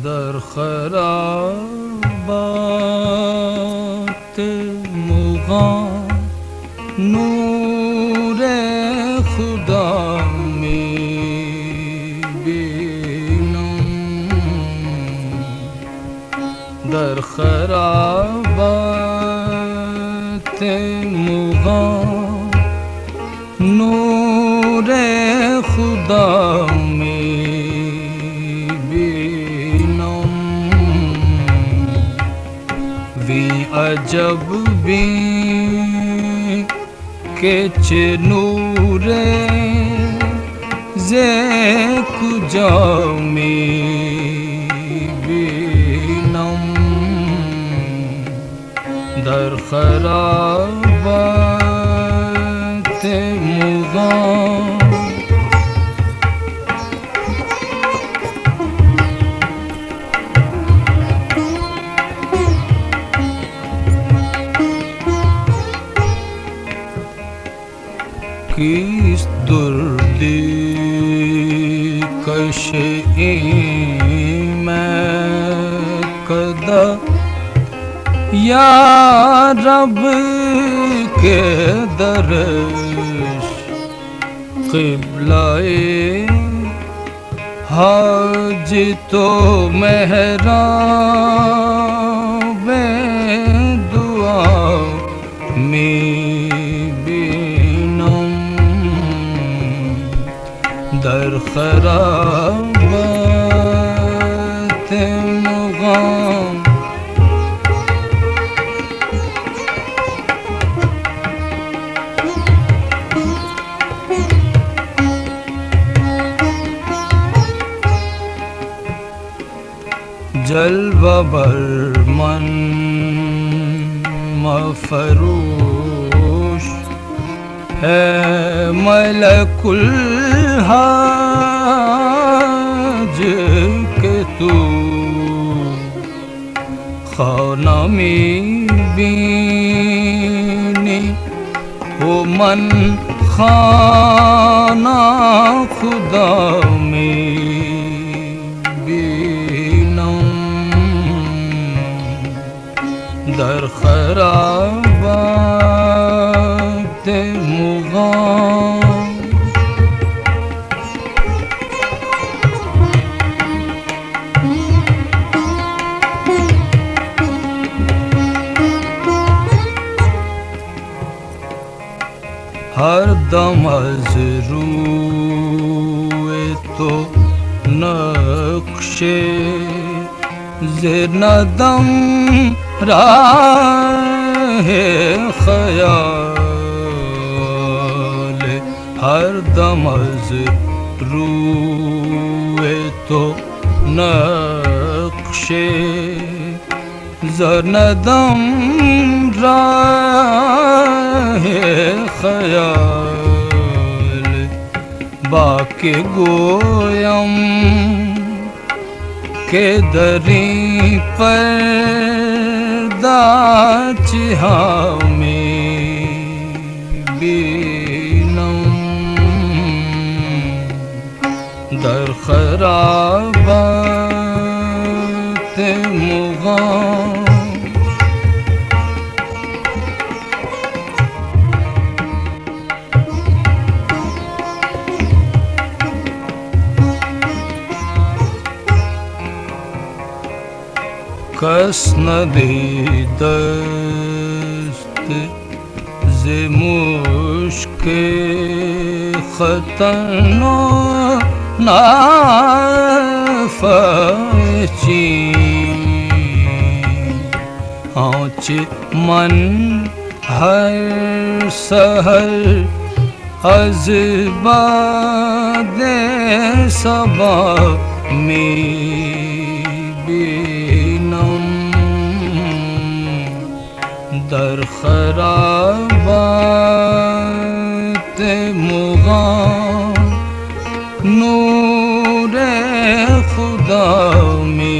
در خرابات مغان نور خدا می بینم. در خرابات مغان نور خدا می بینم. وی عجب بین که چه نور ز کجا می بینم. در خرابات مغان کیست دردی کش ایمن کدا یا رب کے درش قبلۂ حاج تو محراب دعا می بینم. در خرابات مغان جلوہ بر من مفروش ہے ملک الحاج کہ تو خانہ می بینی او من خانہ خدا می در خرابات مغان ہر دم از روی تو نقش زندم راہ خیال. ہر دم از روی تو نقش زندم راہ خیال. باقی گویم کہ دری پر چہا می بینم. در خرابات مغان کس ندیدست ز مشک ختن و نافه چین. آنچ من هر سحر از باد صبا می در خرابات مغان نور خدا می